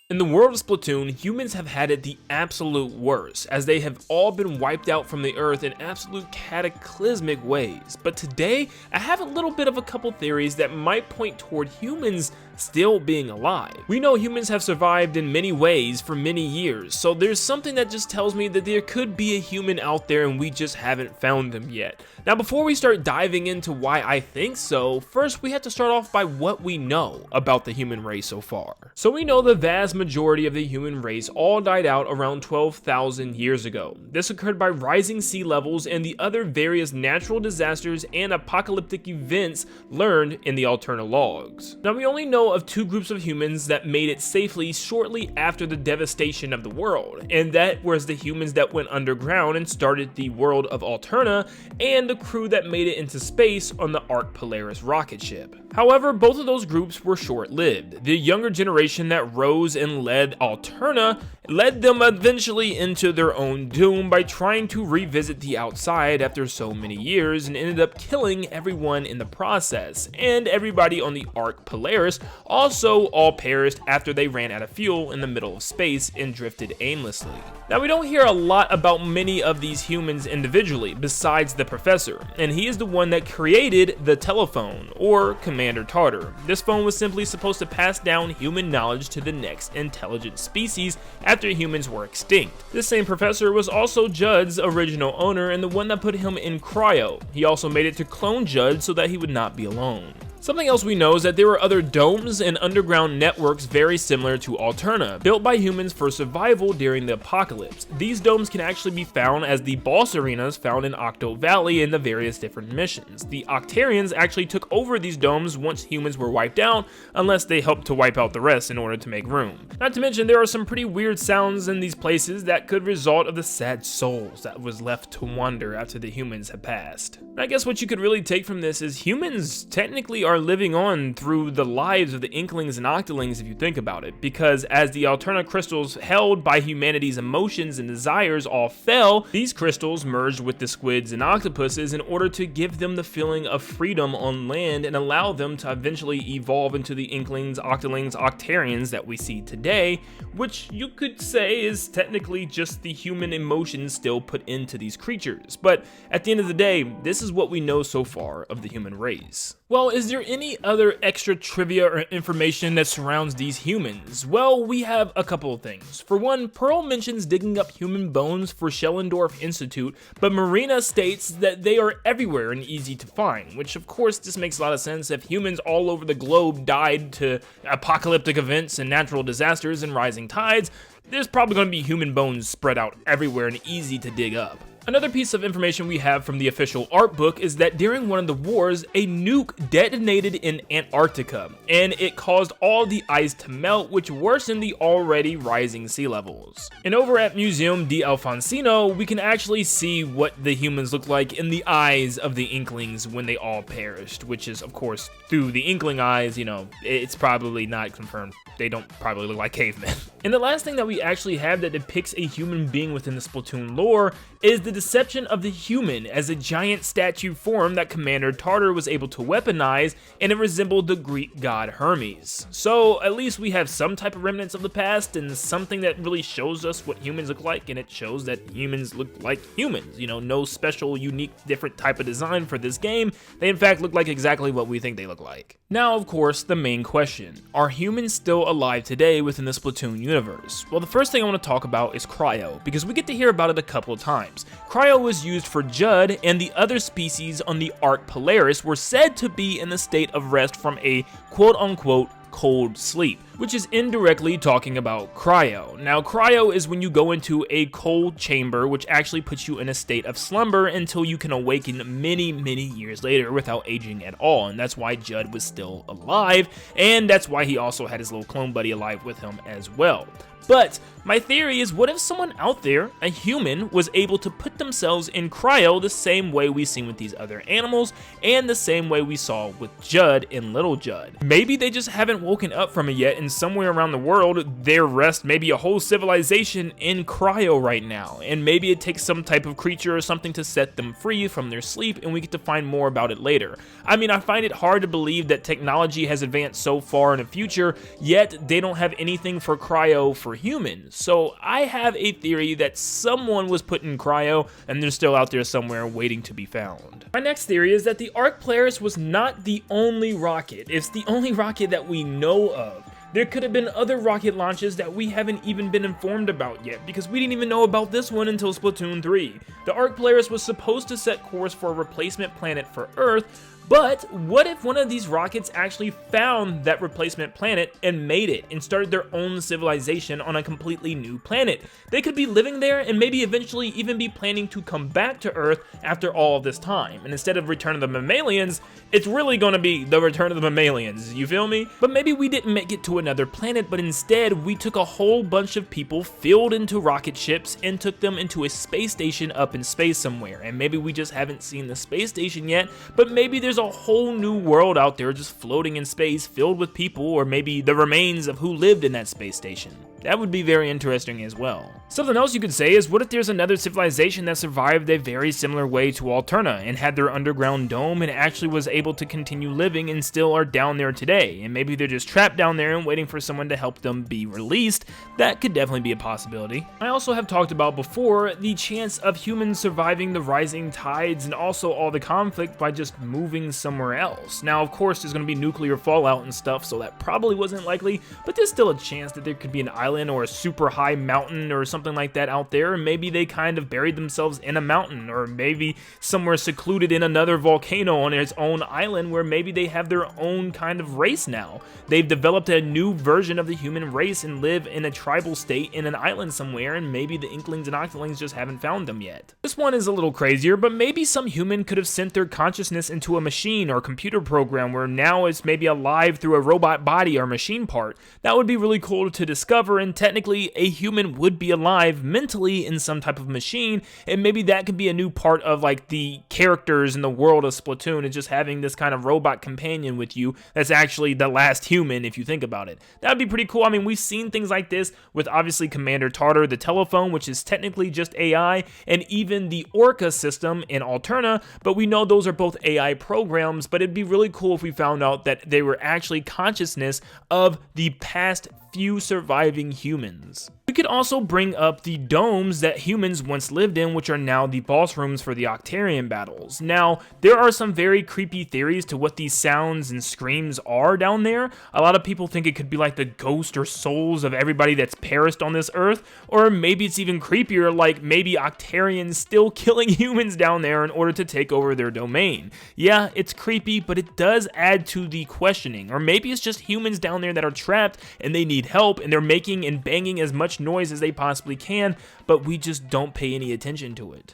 In the world of Splatoon, humans have had it the absolute worst, as they have all been wiped out from the earth in absolute cataclysmic ways. But today, I have a little bit of a couple theories that might point toward humans still being alive. We know humans have survived in many ways for many years, so there's something that just tells me that there could be a human out there and we just haven't found them yet. Now, before we start diving into why I think so, first we have to start off by what we know about the human race so far. So we know the vast majority of the human race all died out around 12,000 years ago. This occurred by rising sea levels and the other various natural disasters and apocalyptic events learned in the Alterna logs. Now, we only know of two groups of humans that made it safely shortly after the devastation of the world, and that was the humans that went underground and started the world of Alterna, and the crew that made it into space on the Polaris rocket ship. However, both of those groups were short-lived. The younger generation that rose and led Alterna led them eventually into their own doom by trying to revisit the outside after so many years, and ended up killing everyone in the process, and everybody on the Polaris also all perished after they ran out of fuel in the middle of space and drifted aimlessly. Now, we don't hear a lot about many of these humans individually besides the professor, and he is the one that created the telephone, or Commander Tartar. This phone was simply supposed to pass down human knowledge to the next intelligent species after humans were extinct. This same professor was also Judd's original owner and the one that put him in cryo. He also made it to clone Judd so that he would not be alone. Something else we know is that there were other domes and underground networks very similar to Alterna, built by humans for survival during the apocalypse. These domes can actually be found as the boss arenas found in Octo Valley in the various different missions. The Octarians actually took over these domes once humans were wiped out, unless they helped to wipe out the rest in order to make room. Not to mention, there are some pretty weird sounds in these places that could result of the sad souls that was left to wander after the humans had passed. And I guess what you could really take from this is humans technically are living on through the lives of the Inklings and Octolings if you think about it, because as the Alterna crystals held by humanity's emotions and desires all fell, these crystals merged with the squids and octopuses in order to give them the feeling of freedom on land and allow them to eventually evolve into the Inklings, Octolings, Octarians that we see today, which you could say is technically just the human emotions still put into these creatures. But at the end of the day, this is what we know so far of the human race. Well, is there any other extra trivia or information that surrounds these humans? Well, we have a couple of things. For one, Pearl mentions digging up human bones for Schellendorf Institute, but Marina states that they are everywhere and easy to find, which of course this makes a lot of sense. If humans all over the globe died to apocalyptic events and natural disasters and rising tides, there's probably going to be human bones spread out everywhere and easy to dig up. Another piece of information we have from the official art book is that during one of the wars, a nuke detonated in Antarctica, and it caused all the ice to melt, which worsened the already rising sea levels. And over at Museum di Alfonsino, we can actually see what the humans look like in the eyes of the Inklings when they all perished, which is, of course, through the Inkling eyes. You know, it's probably not confirmed. They don't probably look like cavemen. And the last thing that we actually have that depicts a human being within the Splatoon lore is the deception of the human as a giant statue form that Commander Tartar was able to weaponize, and it resembled the Greek god Hermes. So at least we have some type of remnants of the past and something that really shows us what humans look like, and it shows that humans look like humans. You know, no special, unique, different type of design for this game. They in fact look like exactly what we think they look like. Now, of course, the main question: are humans still alive today within the Splatoon universe? Well, the first thing I want to talk about is cryo, because we get to hear about it a couple of times. Cryo was used for Judd, and the other species on the Polaris were said to be in the state of rest from a quote-unquote cold sleep, which is indirectly talking about cryo. Now, cryo is when you go into a cold chamber, which actually puts you in a state of slumber until you can awaken many, many years later without aging at all, and that's why Judd was still alive, and that's why he also had his little clone buddy alive with him as well. But my theory is, what if someone out there, a human, was able to put themselves in cryo the same way we've seen with these other animals, and the same way we saw with Judd and Little Judd? Maybe they just haven't woken up from it yet and and somewhere around the world, there rests maybe a whole civilization in cryo right now, and maybe it takes some type of creature or something to set them free from their sleep, and we get to find more about it later. I mean, I find it hard to believe that technology has advanced so far in the future, yet they don't have anything for cryo for humans. So I have a theory that someone was put in cryo, and they're still out there somewhere waiting to be found. My next theory is that the Ark Polaris was not the only rocket. It's the only rocket that we know of. There could have been other rocket launches that we haven't even been informed about yet, because we didn't even know about this one until Splatoon 3. The Ark Polaris was supposed to set course for a replacement planet for Earth, but what if one of these rockets actually found that replacement planet and made it and started their own civilization on a completely new planet? They could be living there and maybe eventually even be planning to come back to Earth after all of this time. And instead of Return of the Mammalians, it's really gonna be the Return of the Mammalians, you feel me? But maybe we didn't make it to another planet, but instead we took a whole bunch of people filled into rocket ships and took them into a space station up in space somewhere. And maybe we just haven't seen the space station yet, but maybe there's a whole new world out there just floating in space filled with people, or maybe the remains of who lived in that space station. That would be very interesting as well. Something else you could say is, what if there's another civilization that survived a very similar way to Alterna and had their underground dome and actually was able to continue living and still are down there today, and maybe they're just trapped down there and waiting for someone to help them be released? That could definitely be a possibility. I also have talked about before the chance of humans surviving the rising tides and also all the conflict by just moving somewhere else. Now, of course, there's going to be nuclear fallout and stuff, so that probably wasn't likely, but there's still a chance that there could be an island or a super high mountain or something like that out there, and maybe they kind of buried themselves in a mountain, or maybe somewhere secluded in another volcano on its own island where maybe they have their own kind of race now. They've developed a new version of the human race and live in a tribal state in an island somewhere, and maybe the Inklings and Octolings just haven't found them yet. This one is a little crazier, but maybe some human could have sent their consciousness into a machine or computer program where now it's maybe alive through a robot body or machine part. That would be really cool to discover, and technically a human would be alive mentally in some type of machine, and maybe that could be a new part of like the characters in the world of Splatoon, and just having this kind of robot companion with you that's actually the last human if you think about it. That would be pretty cool. I mean, we've seen things like this with obviously Commander Tartar, the telephone, which is technically just AI, and even the Orca system in Alterna, but we know those are both AI programs, but it'd be really cool if we found out that they were actually consciousness of the past few surviving humans. We could also bring up the domes that humans once lived in, which are now the boss rooms for the Octarian battles. Now, there are some very creepy theories to what these sounds and screams are down there. A lot of people think it could be like the ghost or souls of everybody that's perished on this earth, or maybe it's even creepier, like maybe Octarians still killing humans down there in order to take over their domain. Yeah, it's creepy, but it does add to the questioning. Or maybe it's just humans down there that are trapped and they need help, and they're making and banging as much noise as they possibly can, but we just don't pay any attention to it.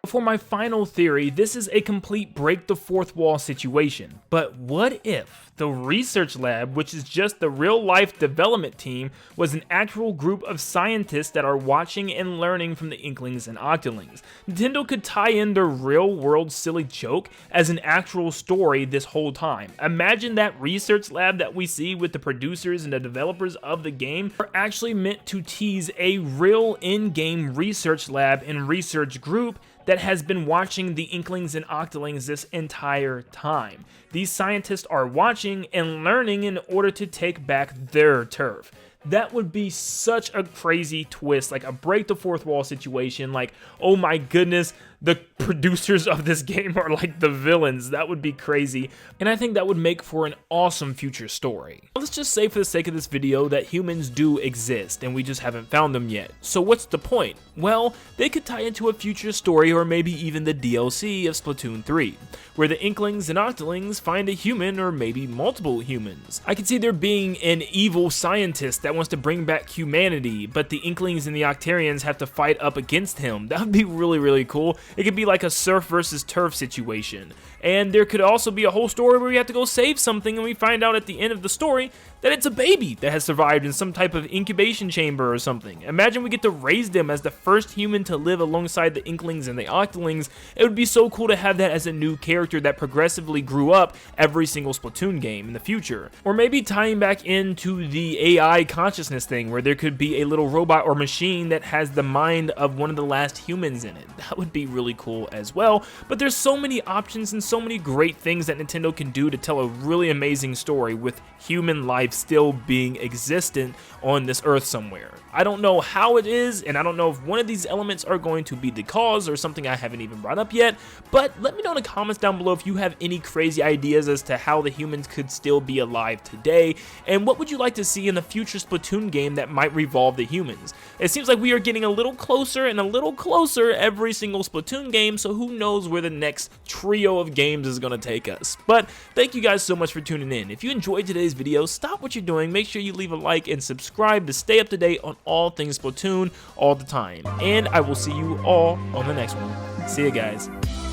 For my final theory, this is a complete break the fourth wall situation. But what if the research lab, which is just the real life development team, was an actual group of scientists that are watching and learning from the Inklings and Octolings? Nintendo could tie in their real world silly joke as an actual story this whole time. Imagine that research lab that we see with the producers and the developers of the game are actually meant to tease a real in-game research lab and research group that has been watching the Inklings and Octolings this entire time. These scientists are watching and learning in order to take back their turf. That would be such a crazy twist, like a break the fourth wall situation, like, oh my goodness, the producers of this game are like the villains. That would be crazy, and I think that would make for an awesome future story. Let's just say for the sake of this video that humans do exist and we just haven't found them yet. So what's the point? Well, they could tie into a future story or maybe even the DLC of Splatoon 3, where the Inklings and Octolings find a human or maybe multiple humans. I could see there being an evil scientist that wants to bring back humanity, but the Inklings and the Octarians have to fight up against him. That would be really, really cool. It could be like a surf versus turf situation. And there could also be a whole story where we have to go save something and we find out at the end of the story that it's a baby that has survived in some type of incubation chamber or something. Imagine we get to raise them as the first human to live alongside the Inklings and the Octolings. It would be so cool to have that as a new character that progressively grew up every single Splatoon game in the future. Or maybe tying back into the AI consciousness thing, where there could be a little robot or machine that has the mind of one of the last humans in it. That would be really cool as well. But there's so many options and so many great things that Nintendo can do to tell a really amazing story with human life still being existent on this earth somewhere. I don't know how it is, and I don't know if one of these elements are going to be the cause or something I haven't even brought up yet, but let me know in the comments down below if you have any crazy ideas as to how the humans could still be alive today, and what would you like to see in the future Splatoon game that might revolve the humans. It seems like we are getting a little closer and a little closer every single Splatoon game, so who knows where the next trio of games is going to take us. But thank you guys so much for tuning in. If you enjoyed today's video, stop what you're doing, make sure you leave a like and subscribe to stay up to date on all things Splatoon all the time. And I will see you all on the next one. See you guys.